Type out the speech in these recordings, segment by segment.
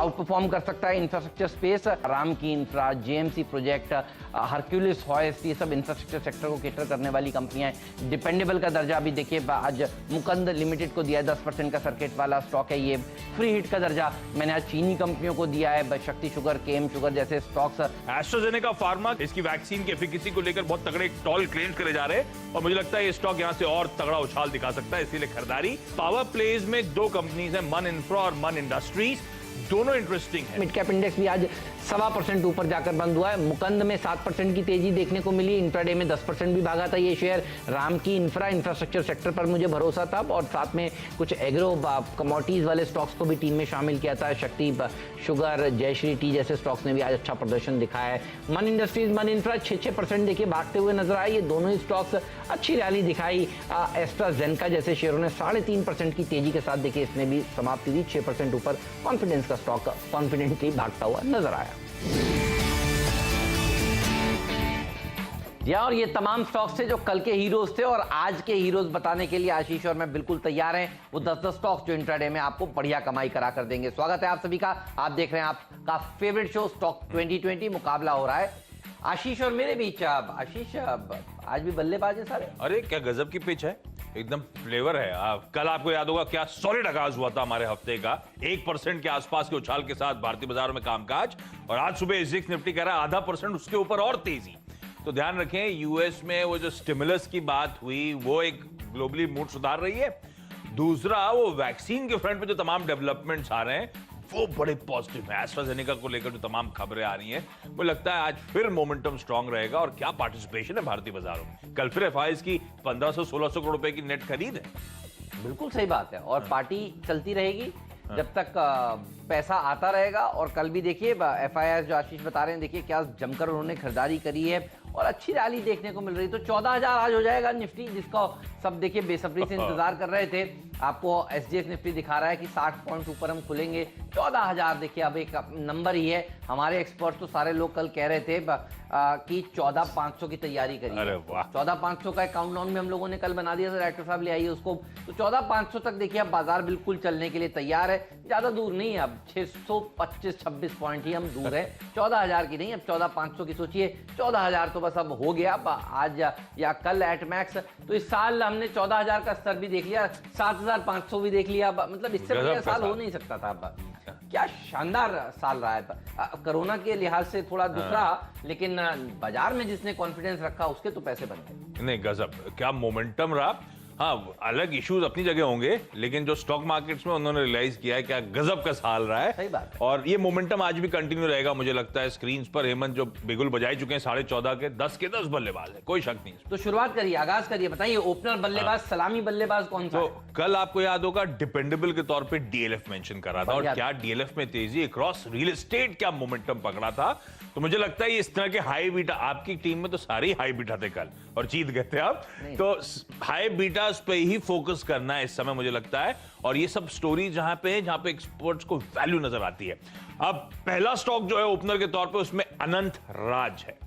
Out perform कर सकता है। इंफ्रास्ट्रक्चर स्पेस, राम की इंफ्रा, जेएमसी प्रोजेक्ट, हरक्यूलिस हॉयस्ट, ये सब इंफ्रास्ट्रक्चर सेक्टर को केटर करने वाली कंपनियां हैं। डिपेंडेबल का दर्जा अभी देखिए, आज मुकंद लिमिटेड को दिया है, 10% का सर्किट वाला स्टॉक है ये। फ्री हिट का दर्जा मैंने आज चीनी कंपनियों को दिया है, शक्ति शुगर, केएम शुगर जैसे स्टॉक्स। एस्ट्राजेनेका फार्मा, इसकी वैक्सीन की एफिकेसी को लेकर बहुत तगड़े टॉल क्लेम्स करे जा रहे हैं और मुझे लगता है ये स्टॉक यहां से और तगड़ा उछाल दिखा सकता है, इसीलिए खरीदारी। पावर प्लेज में दो कंपनीज हैं, मन इंफ्रा और मन इंडस्ट्रीज, दोनों इंटरेस्टिंग है। मिड कैप इंडेक्स भी आज 1.25% ऊपर जाकर बंद हुआ है। मुकंद में 7% की तेजी देखने को मिली, इंट्राडे में 10% भी भागा था ये शेयर। राम की इंफ्रास्ट्रक्चर सेक्टर पर मुझे भरोसा था और साथ में कुछ एग्रो कमोडिटीज वाले स्टॉक्स को भी टीम में शामिल किया था। शक्ति शुगर, जयश्री टी जैसे स्टॉक्स ने भी आज अच्छा प्रदर्शन दिखाया है। मन इंडस्ट्रीज, मन इंफ्रा 6% देखिए भागते हुए नजर आए। ये दोनों ही स्टॉक्स अच्छी रैली दिखाई। एस्ट्राजेनेका जैसे शेयरों ने 3.5% की तेजी के साथ देखिए इसने भी समाप्ति दी 6% ऊपर। कॉन्फिडेंस का स्टॉक कॉन्फिडेंटली भागता हुआ नजर आया। और ये तमाम स्टॉक्स थे जो कल के हीरोज थे और आज के हीरोज बताने के लिए आशीष और मैं बिल्कुल तैयार हैं। वो 10 स्टॉक्स जो इंट्राडे में आपको बढ़िया कमाई करा कर देंगे। स्वागत है आप सभी का। आप देख रहे हैं आपका फेवरेट शो स्टॉक 2020। मुकाबला हो रहा है आशीष और मेरे बीच। आशीष आज भी बल्लेबाज है सारे। अरे क्या गजब की पिच है, एकदम फ्लेवर है। कल आपको याद होगा क्या सॉलिड आगाज हुआ था हमारे हफ्ते का, 1% के आसपास के उछाल के साथ भारतीय बाजारों में कामकाज। और आज सुबह एसजीएक्स निफ्टी कह रहा है 0.5% उसके ऊपर और तेजी। तो ध्यान रखें, यूएस में वो जो स्टिमुलस की बात हुई वो एक ग्लोबली मूड सुधार रही है। दूसरा, वो वैक्सीन के फ्रंट पे जो तमाम डेवलपमेंट्स आ रहे हैं वो बड़े पॉजिटिव है। एस्ट्राजेनेका को लेकर जो तमाम खबरें आ रही हैं, मुझे लगता है आज फिर मोमेंटम स्ट्रांग रहेगा। और क्या पार्टिसिपेशन है भारतीय बाजारों में, कल फिर एफआईआईज की 1500-1600 करोड़ रुपए की नेट खरीद है। बिल्कुल सही बात है और पार्टी चलती रहेगी जब तक पैसा आता रहेगा। और कल भी देखिए एफआईआई जो आशीष बता रहे हैं, देखिए क्या जमकर उन्होंने खरीदारी करी है और अच्छी रैली देखने को मिल रही। तो 14,000 आज हो जाएगा निफ्टी, जिसका सब देखिए बेसब्री से इंतजार कर रहे थे। आपको एसजीएक्स निफ्टी दिखा रहा है कि 60 पॉइंट ऊपर हम खुलेंगे। 14,000 देखिए अब एक नंबर ही है। हमारे एक्सपर्ट तो सारे लोग कल कह रहे थे कि 14,500 की तैयारी करिए। अरे वाह, 14,500 का काउंटडाउन में हम लोगों ने कल बना दिया था, डायरेक्टर साहब ले आइए उसको। तो 14,500 तक देखिए अब बाजार बिल्कुल चलने के लिए तैयार है। ज्यादा दूर नहीं है, अब 625-26 पॉइंट ही हम दूर है, 14,000 की नहीं। अब 14,500 की सोचिए, 14,000 तो बस अब हो गया। अब आज या कल एट मैक्स। तो इस साल हमने 14,000 का स्तर भी देख लिया, 7,500 भी देख लिया। मतलब इससे बढ़िया साल हो नहीं सकता था। अब क्या शानदार साल रहा है। कोरोना के लिहाज से थोड़ा दूसरा, लेकिन बाजार में जिसने कॉन्फिडेंस रखा उसके तो पैसे बन गए। नहीं गजब, क्या मोमेंटम रहा। हाँ, अलग इश्यूज अपनी जगह होंगे, लेकिन जो स्टॉक मार्केट्स में उन्होंने रियलाइज किया है क्या गजब का साल रहा है। सही बात है। और ये मोमेंटम आज भी कंटिन्यू रहेगा मुझे लगता है। स्क्रीन पर हेमंत जो बिगुल बजाई चुके हैं 14.5 के, 10 के 10 बल्लेबाज है, कोई शक नहीं। तो शुरुआत करिए, आगाज करिए, बताइए ओपनर बल्लेबाज, सलामी बल्लेबाज कौन सा? तो कल आपको याद होगा डिपेंडेबल के तौर पे डीएलएफ मेंशन करा था और क्या डीएलएफ में तेजी, अक्रॉस रियल एस्टेट क्या मोमेंटम पकड़ा था। तो मुझे लगता है इस तरह के हाई बीटा, आपकी टीम में तो सारे हाई बीटा थे कल और जीत गए थे आप। तो हाई बीटास पे ही फोकस करना है इस समय मुझे लगता है। और ये सब स्टोरी जहां पे एक्सपर्ट्स को वैल्यू नजर आती है। अब पहला स्टॉक जो है ओपनर के तौर पे उसमें अनंत राज है।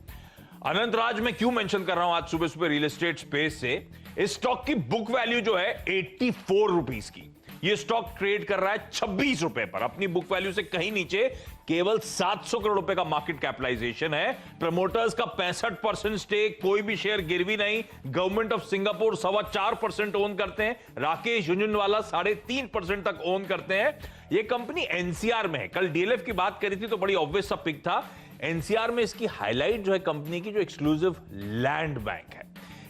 अनंत राज में क्यों मेंशन कर रहा हूं आज सुबह सुबह रियल एस्टेट स्पेस से, इस स्टॉक की बुक वैल्यू जो है 84 रुपीस की, ये स्टॉक ट्रेड कर रहा है 26 रुपए पर, अपनी बुक वैल्यू से कहीं नीचे। केवल 700 करोड़ रुपए का मार्केट कैपिटलाइजेशन है। प्रमोटर्स का 65% स्टेक, कोई भी शेयर गिरवी नहीं। गवर्नमेंट ऑफ सिंगापुर 4.25% ओन करते हैं। राकेश झुंझुनवाला 3.5% तक ओन करते हैं। ये कंपनी एनसीआर में है। कल डीएलएफ की बात करी थी तो बड़ी ऑब्वियस सा पिक था। एनसीआर में इसकी हाईलाइट जो है कंपनी की, जो एक्सक्लूसिव लैंड बैंक है।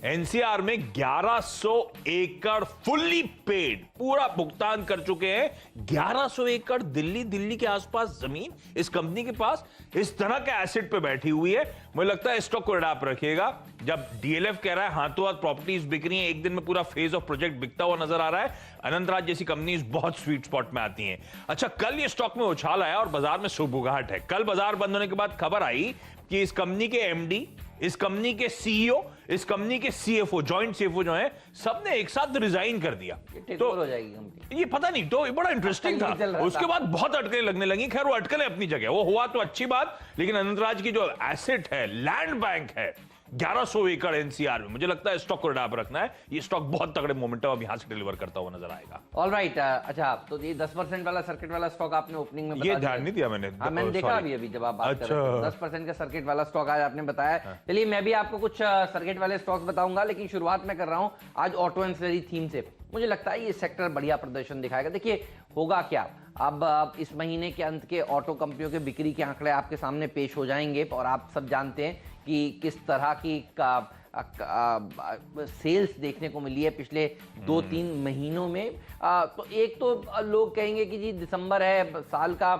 एनसीआर में 1100 एकड़ फुल्ली पेड, पूरा भुगतान कर चुके हैं। 1100 एकड़ दिल्ली के आसपास जमीन इस कंपनी के पास इस तरह के एसेट पे बैठी हुई है। मुझे लगता है स्टॉक को अडॉप्ट रखिएगा। जब डीएलएफ कह रहा है हाथों हाथ प्रॉपर्टीज बिक रही हैं, एक दिन में पूरा फेज ऑफ प्रोजेक्ट बिकता हुआ नजर आ रहा है, अनंतराज जैसी कंपनीज बहुत स्वीट स्पॉट में आती हैं। अच्छा, कल ये स्टॉक में उछाल आया और बाजार में सुबुगाहट है। कल बाजार बंद होने के बाद खबर आई कि इस कंपनी के एमडी, इस कंपनी के सीईओ, इस कंपनी के सीएफओ, जॉइंट सीएफओ जो है, सबने एक साथ रिजाइन कर दिया। तो हो जाएगी कंपनी, ये पता नहीं, तो बड़ा इंटरेस्टिंग था। उसके बाद बहुत अटकलें लगने लगी। खैर वो अटकलें अपनी जगह, वो हुआ तो अच्छी बात, लेकिन अनंतराज की जो एसेट है, लैंड बैंक है, 1100 एकड़ एनसीआर में। मुझे लगता है स्टॉक को डाप रखना है, ये स्टॉक बहुत तगड़े मोमेंटम अब यहां से डिलीवर करता हुआ नजर आएगा। ऑलराइट, अच्छा तो ये 10% वाला सर्किट वाला स्टॉक आपने ओपनिंग में ये ध्यान नहीं दिया मैंने। हाँ, मैंने देखा अभी जब आप बात कर रहे थे 10% का सर्किट वाला स्टॉक आज आपने बताया। चलिए मैं भी आपको कुछ सर्किट वाले स्टॉक्स बताऊंगा, लेकिन शुरुआत मैं कर रहा हूं आज ऑटो एंसिलरी थीम से। मुझे लगता है ये सेक्टर बढ़िया प्रदर्शन दिखाएगा। देखिए होगा क्या, अब इस महीने के अंत के ऑटो कंपनियों के बिक्री के आंकड़े आपके सामने पेश हो जाएंगे और आप सब जानते हैं कि किस तरह की सेल्स देखने को मिली है पिछले 2-3 महीनों में। तो एक तो लोग कहेंगे कि जी दिसंबर है, साल का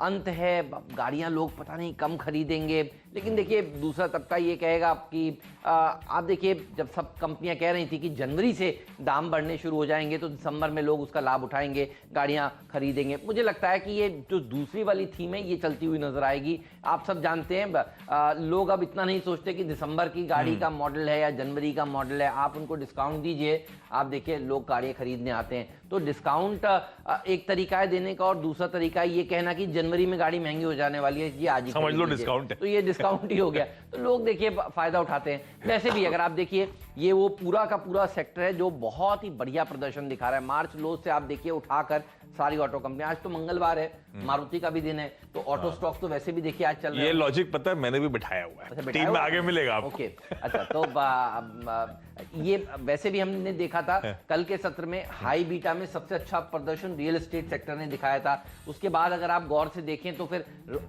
अंत है, गाड़ियां लोग पता नहीं कम खरीदेंगे, लेकिन देखिए दूसरा तबका ये कहेगा कि आप देखिए जब सब कंपनियां कह रही थी कि जनवरी से दाम बढ़ने शुरू हो जाएंगे तो दिसंबर में लोग उसका लाभ उठाएंगे, गाड़ियां खरीदेंगे। मुझे लगता है कि ये जो दूसरी वाली थीम है ये चलती हुई नजर आएगी। आप सब जानते हैं लोग अब इतना नहीं सोचते कि दिसंबर की गाड़ी का मॉडल है या जनवरी का मॉडल है, आप उनको डिस्काउंट दीजिए, आप देखिए लोग गाड़ियां खरीदने आते हैं। तो डिस्काउंट एक तरीका है देने का, और दूसरा तरीका है ये कहना कि जनवरी में गाड़ी महंगी हो जाने वाली है, ये आज ही समझ लो डिस्काउंट है। तो ये डिस्काउंट ही हो गया, तो लोग देखिए फायदा उठाते हैं। वैसे भी अगर आप देखिए ये वो पूरा का पूरा सेक्टर है जो बहुत ही बढ़िया प्रदर्शन दिखा रहा है। मार्च लो से आप देखिए उठाकर सारी ऑटो कंपनी, आज तो मंगलवार है, मारुति का भी दिन है, तो ऑटो स्टॉक तो वैसे भी देखिए आज चल रहा है। ये लॉजिक पता है मैंने भी बिठाया हुआ है, टीम में आगे मिलेगा आपको। ओके, अच्छा तो ये वैसे भी हमने देखा था कल के सत्र में हाई बीटा में सबसे अच्छा प्रदर्शन रियल एस्टेट सेक्टर ने दिखाया था। उसके बाद अगर आप गौर से देखें तो फिर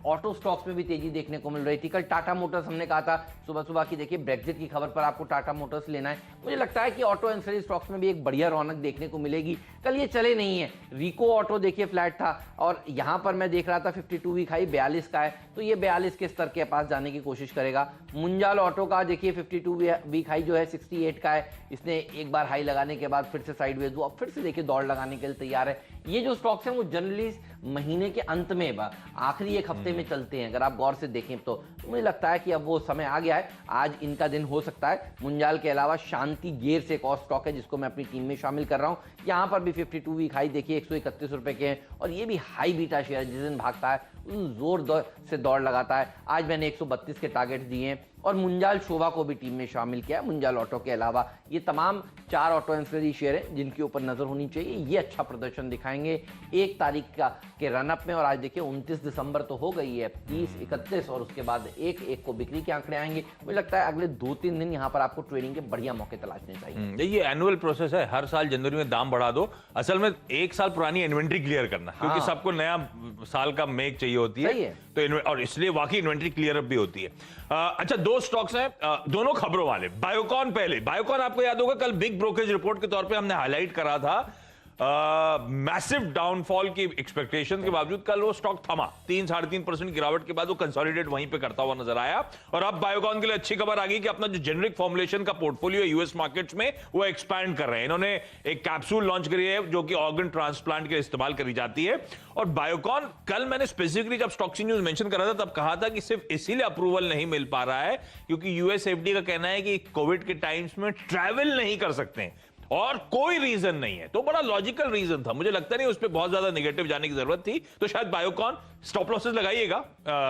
ऑटो स्टॉक्स में भी तेजी देखने को मिल रही थी। कल टाटा मोटर्स हमने कहा था सुबह सुबह की, देखिए ब्रेक्जिट की खबर पर आपको टाटा मोटर्स लेना है। मुझे लगता है कि ऑटो एंसिलरी स्टॉक्स में भी एक बढ़िया रौनक देखने को मिलेगी। कल ये चले नहीं है, रिको ऑटो देखिए फ्लैट था, और यहां पर मैं देख रहा था 52 वीक हाई 42 का है, तो ये 42 के स्तर के पास जाने की कोशिश करेगा। मुंजाल ऑटो का देखिए 52 वीक हाई जो है 68 का है, इसने एक बार हाई लगाने के बाद फिर से साइडवेज हुआ, फिर से देखिए दौड़ लगाने के लिए तैयार है। ये जो स्टॉक्स हैं वो जनरली महीने के अंत में आखिरी एक हफ्ते में चलते हैं, अगर आप गौर से देखें तो मुझे लगता है कि अब वो समय आ गया है, आज इनका दिन हो सकता है। मुंजाल के अलावा शांति गियर्स एक और स्टॉक है जिसको मैं अपनी टीम में शामिल कर रहा हूं। यहां पर भी 52 वीक हाई देखिए 131 रुपए के हैं, और ये भी हाई बीटा शेयर है, जिस दिन भागता है जोर से दौड़ लगाता है। आज मैंने 132 के टारगेट दिए हैं, और मुंजाल शोभा को भी टीम में शामिल किया है। मुंजाल ऑटो के अलावा ये तमाम 4 ऑटो एंसिलरी शेयर हैं जिनके ऊपर नजर होनी चाहिए, ये अच्छा प्रदर्शन दिखाएंगे 1 तारीख के रनअप में। और आज देखिए 29 दिसंबर तो हो गई है, 30, 31 और उसके बाद 1 को बिक्री के आंकड़े आएंगे। मुझे लगता है अगले 2-3 दिन यहाँ पर आपको ट्रेडिंग के बढ़िया मौके तलाशने चाहिए। ये एनुअल प्रोसेस है, हर साल जनवरी में दाम बढ़ा दो। असल में 1 साल पुरानी इन्वेंट्री क्लियर करना, क्योंकि सबको नया साल का मेक चाहिए होती है, तो और इसलिए वाकई इन्वेंट्री क्लियर अप भी होती है। अच्छा 2 स्टॉक्स हैं, दोनों खबरों वाले। बायोकॉन पहले, बायोकॉन आपको याद होगा कल बिग ब्रोकरेज रिपोर्ट के तौर पे हमने हाईलाइट करा था मैसिव डाउनफॉल की एक्सपेक्टेशन के बावजूद कल वो स्टॉक थमा, 3-3.5% गिरावट के बाद वो कंसोलिडेट वहीं पे करता हुआ नजर आया। और अब बायोकॉन के लिए अच्छी खबर आ गई कि अपना जो जेनरिक फॉर्मुलेशन का पोर्टफोलियो है यूएस मार्केट्स में वो एक्सपैंड कर रहे हैं। इन्होंने एक कैप्सूल लॉन्च करी है जो कि ऑर्गन ट्रांसप्लांट के लिए इस्तेमाल करी जाती है। और बायोकॉन कल मैंने स्पेसिफिकली जब स्टॉक्सी न्यूज मेंशन करा था तब कहा था कि सिर्फ इसीलिए अप्रूवल नहीं मिल पा रहा है क्योंकि यूएस एफडी का कहना है कि कोविड के टाइम्स में ट्रैवल नहीं कर सकते और कोई रीजन नहीं है। तो बड़ा लॉजिकल रीजन था, मुझे लगता नहीं उस पर बहुत ज्यादा नेगेटिव जाने की जरूरत थी। तो शायद बायोकॉन स्टॉप लॉसेस लगाइएगा,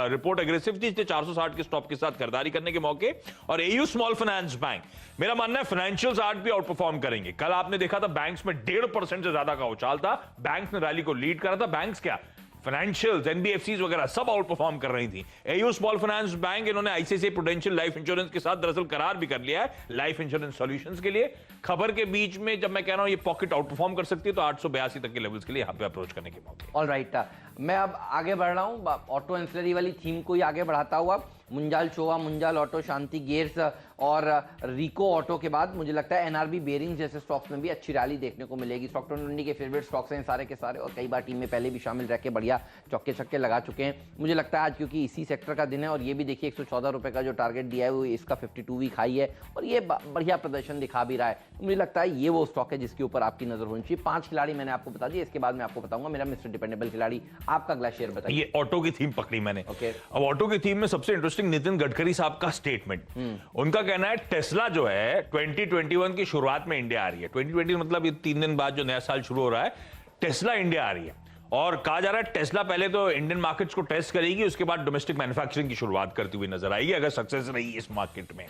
रिपोर्ट एग्रेसिव थी, 460 के स्टॉप के साथ खरीदारी करने के मौके। और एयू स्मॉल फाइनेंस बैंक, मेरा मानना है फाइनेंशियल्स आज भी आउट परफॉर्म करेंगे। कल आपने देखा था बैंक्स में 1.5% से ज्यादा का उछाल था, बैंक्स ने रैली को लीड करा था। बैंक्स क्या, फाइनेंशियल्स, एनबीएफसीज वगैरह सब आउट परफॉर्म कर रही थी। एयू स्मॉल फाइनेंस बैंक, इन्होंने आईसीआईसीआई प्रूडेंशियल लाइफ इंश्योरेंस के साथ दरअसल करार भी कर लिया है लाइफ इंश्योरेंस सॉल्यूशंस के लिए। खबर के बीच में जब मैं कह रहा हूं ये पॉकेट आउट परफॉर्म कर सकती है तो 882 तक के लेवल्स के लिए यहां पे अप्रोच करने के मौके। ऑलराइट, मैं अब आगे बढ़ रहा हूं ऑटो एंसिलरी वाली थीम को ही आगे बढ़ाता हुआ। मुंजाल शोभा, मुंजाल ऑटो, शांति गियर्स और रिको ऑटो के बाद मुझे लगता है एनआरबी बेयरिंग्स जैसे स्टॉक्स में भी अच्छी रैली देखने को मिलेगी। स्टॉक 20 के फेवरेट स्टॉक्स हैं सारे के सारे, और कई बार टीम में पहले भी शामिल रह के बढ़िया चौके छक्के लगा चुके हैं। मुझे लगता है आज क्योंकि इसी सेक्टर का दिन है, और ये भी देखिए 114 रुपए का जो टारगेट दिया है वो इसका 52 वीक हाई है, और ये बढ़िया प्रदर्शन दिखा भी रहा है। मुझे लगता है ये वो स्टॉक है जिसके ऊपर आपकी नजर होनी चाहिए। 5 खिलाड़ी मैंने आपको बता दिया, इसके बाद मैं आपको बताऊंगा मेरा मिस्टर डिपेंडेबल खिलाड़ी। आपका अगला शेयर बताइए। ये ऑटो की थीम पकड़ी मैंने। अब ऑटो की थीम में सबसे इंटरेस्टिंग नितिन गडकरी साहब का स्टेटमेंट। उनका कहना है टेस्ला जो है 2021 की शुरुआत में इंडिया आ रही है। 2020 मतलब ये 3 दिन बाद जो नया साल शुरू हो रहा है, टेस्ला इंडिया आ रही है। और कहा जा रहा है टेस्ला पहले तो इंडियन मार्केट्स को टेस्ट करेगी, उसके बाद डोमेस्टिक मैन्युफैक्चरिंग की शुरुआत करती हुई नजर आएगी अगर सक्सेस रही इस मार्केट में।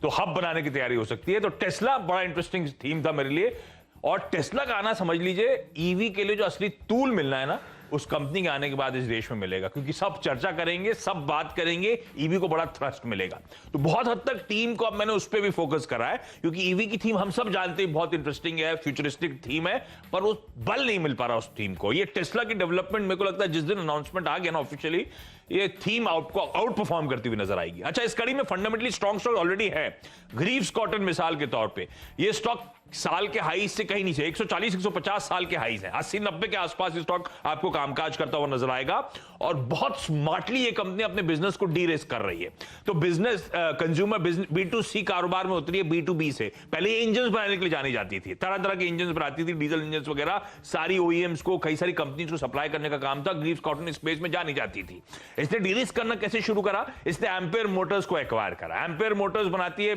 तो हब बनाने की तैयारी हो सकती है। तो टेस्ला बड़ा इंटरेस्टिंग थीम था मेरे लिए, और टेस्ला का आना समझ लीजिए ईवी के लिए जो असली टूल मिलना है ना, उस कंपनी के आने के बाद इस देश में मिलेगा, क्योंकि सब चर्चा करेंगे, सब बात करेंगे, ईवी को बड़ा थ्रस्ट मिलेगा। तो बहुत हद तक टीम को अब मैंने उस पर भी फोकस करा है, क्योंकि ईवी की थीम हम सब जानते हैं बहुत इंटरेस्टिंग है, फ्यूचरिस्टिक थीम है, पर वो बल नहीं मिल पा रहा उस थीम को। ये टेस्ला की डेवलपमेंट मेरे को लगता है जिस दिन अनाउंसमेंट आ गया ना ऑफिशियली, ये थीम आउट परफॉर्म करती हुई नजर आएगी। अच्छा, इस कड़ी में फंडामेंटली स्ट्रॉन्ग स्टॉक ऑलरेडी है। ग्रीव्स कॉटन मिसाल के तौर पे ये स्टॉक साल के हाईज से कहीं नीचे 140-150 साल के हाईज है, 80-90 के आसपास ये स्टॉक आपको कामकाज करता हुआ नजर आएगा, और बहुत स्मार्टली ये कंपनी अपने बिजनेस को डी रिस्क कर रही है। तो बिजनेस कंज्यूमर B2C कारोबार में उतरी है B2B से। पहले ये इंजन बनाने के लिए जानी जाती थी, तरह तरह के इंजन बनाती थी, डीजल इंजन वगैरह, सारी OEMs को, कई सारी कंपनीज को सप्लाई करने का काम था। ग्रीव्स कॉटन स्पेस में जानी जाती थी। इसने डी रिस्क करना कैसे शुरू करा? इसने एम्पेयर मोटर्स को एक्वायर करा। एम्पेयर मोटर्स बनाती है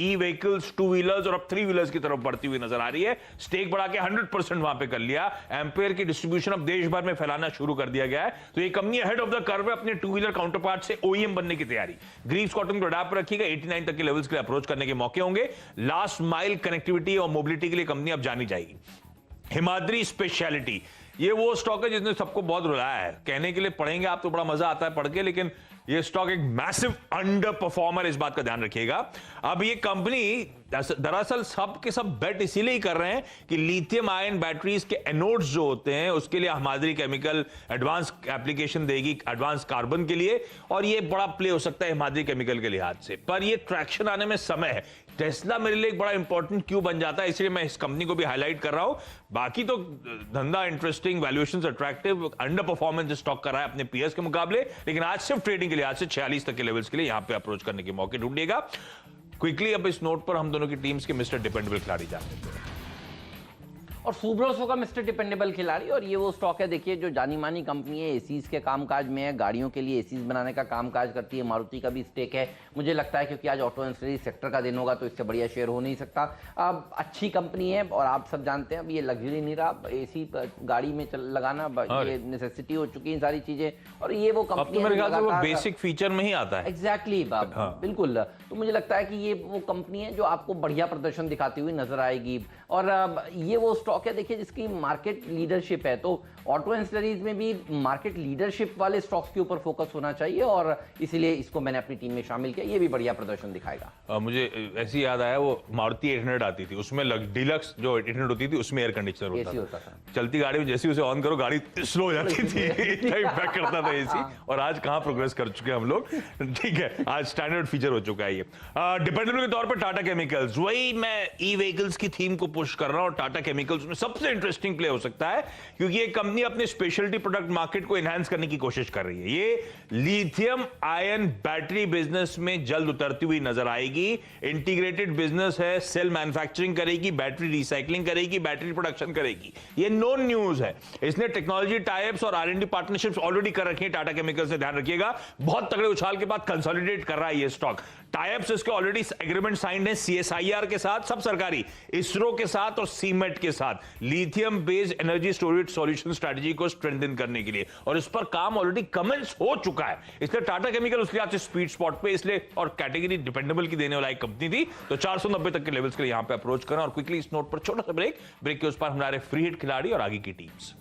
ई व्हीकल्स, 2 व्हीलर्स और अब 3 व्हीलर्स की तरफ बढ़ती हुई नजर आ रही है। स्टेक बढ़ा के 100% वहां पे कर लिया। एम्पेयर की डिस्ट्रीब्यूशन अब देश भर में फैलाना शुरू कर दिया गया है। तो ये company head of the curve है अपने 2 व्हीलर काउंटर पार्ट से OEM बनने की तैयारी। ग्रीव्स कॉटन को अडाप्ट रखिएगा, 89 तक के लेवल्स के लिए अप्रोच करने के मौके होंगे। लास्ट माइल कनेक्टिविटी और मोबिलिटी के लिए कंपनी अब जानी जाएगी। हिमाद्री स्पेशलिटी, ये वो स्टॉक है जिसने सबको बहुत रुलाया है। कहने के लिए पढ़ेंगे आप तो बड़ा मजा आता है पढ़ के, लेकिन ये स्टॉक एक मैसिव अंडर परफॉर्मर, इस बात का ध्यान रखिएगा। अब ये कंपनी दरअसल सब के सब बेट इसीलिए कर रहे हैं कि लिथियम आयन बैटरीज के एनोड्स जो होते हैं उसके लिए हिमाद्री केमिकल एडवांस एप्लीकेशन देगी, एडवांस कार्बन के लिए, और ये बड़ा प्ले हो सकता है हिमाद्री केमिकल के लिहाज से। पर ये ट्रैक्शन आने में समय है। टेस्ला मेरे लिए एक बड़ा इंपॉर्टेंट क्यों बन जाता है, इसलिए मैं इस कंपनी को भी हाईलाइट कर रहा हूं। बाकी तो धंधा interesting, valuations attractive, under performance stock कर रहा है अपने पीएस के मुकाबले, लेकिन आज सिर्फ ट्रेडिंग के लिए आज से 46 तक के लेवल्स के लिए यहां पे अप्रोच करने के मौके ढूंढिएगा। क्विकली अब इस नोट पर हम दोनों की टीम्स के मिस्टर डिपेंडेबल खिलाड़ी जाते हैं, और सुब्रोस होगा मिस्टर डिपेंडेबल खिलाड़ी। और ये वो स्टॉक है, देखिए, जो जानी मानी कंपनी है, एसीज के कामकाज में है, गाड़ियों के लिए एसीज बनाने का कामकाज करती है। मारुति का भी स्टेक है। मुझे लगता है क्योंकि आज ऑटो एंसिलरी सेक्टर का दिन होगा तो इससे बढ़िया शेयर हो नहीं सकता। अब अच्छी कंपनी है, और आप सब जानते हैं अब ये लग्जरी नहीं रहा, एसी गाड़ी में लगाना ये नेसेसिटी हो चुकी है सारी चीजें, और ये वो कंपनी मेरे ख्याल से वो बेसिक फीचर में ही आता है। एग्जैक्टली बिल्कुल। तो मुझे लगता है कि ये वो कंपनी है जो आपको बढ़िया प्रदर्शन दिखाती हुई नजर आएगी, और ये वो स्टॉक है, देखिए, जिसकी मार्केट लीडरशिप है। तो ऑटो एंसिलरीज में भी मार्केट लीडरशिप वाले स्टॉक्स के ऊपर फोकस होना चाहिए, और इसीलिए इसको मैंने अपनी टीम में शामिल किया। ये भी बढ़िया प्रदर्शन दिखाएगा। मुझे ऐसी याद आया, वो मारुति 800 आती थी, उसमें डिलक्स जो 800 होती थी उसमें एयर कंडीशनर होता था। चलती गाड़ी में जैसे उसे ऑन करो गाड़ी स्लो हो जाती थी, इतना करता था एसी। और आज कहां प्रोग्रेस कर चुके हैं हम लोग, ठीक है, आज स्टैंडर्ड फीचर हो चुका है ये। डिपेंडेबल के तौर पर टाटा केमिकल्स, वही मैं ई व्हीकल्स की थीम को पुश कर रहा हूं, और टाटा केमिकल्स में सबसे इंटरेस्टिंग प्ले हो सकता है, क्योंकि ये कंपनी अपने स्पेशलिटी प्रोडक्ट मार्केट को एनहांस करने की कोशिश कर रही है। ये लिथियम आयन बैटरी बिजनेस में जल्द उतरती हुई नजर आएगी। इंटीग्रेटेड बिजनेस है, सेल मैन्युफैक्चरिंग करेगी, बैटरी रिसाइकलिंग करेगी, बैटरी प्रोडक्शन करेगी। ये नोन न्यूज है। इसने टेक्नोलॉजी टाइप्स और R&D पार्टनरशिप्स ऑलरेडी कर रखी है टाटा केमिकल से, ध्यान रखिएगा। बहुत तगड़े उछाल के बाद कंसोलिडेट कर रहा है ये स्टॉक। टाइप्स इसके ऑलरेडी एग्रीमेंट साइंड है CSIR के साथ, सब सरकारी, इसरो के साथ और सीमेट के साथ, lithium based energy storage solution strategy को स्ट्रेंथन करने के लिए, और इस पर काम ऑलरेडी कमेंस हो चुका है। इसलिए टाटा केमिकल उसके आज स्पीड स्पॉट पे, इसलिए, और कैटेगरी डिपेंडेबल की देने वाला एक कंपनी थी, तो 490 तक के लेवल्स के लिए यहां पे अप्रोच करें। और क्विकली इस नोट पर छोटा सा ब्रेक के उस पर हमारे फ्री हिट खिलाड़ी और आगे की टीम्स।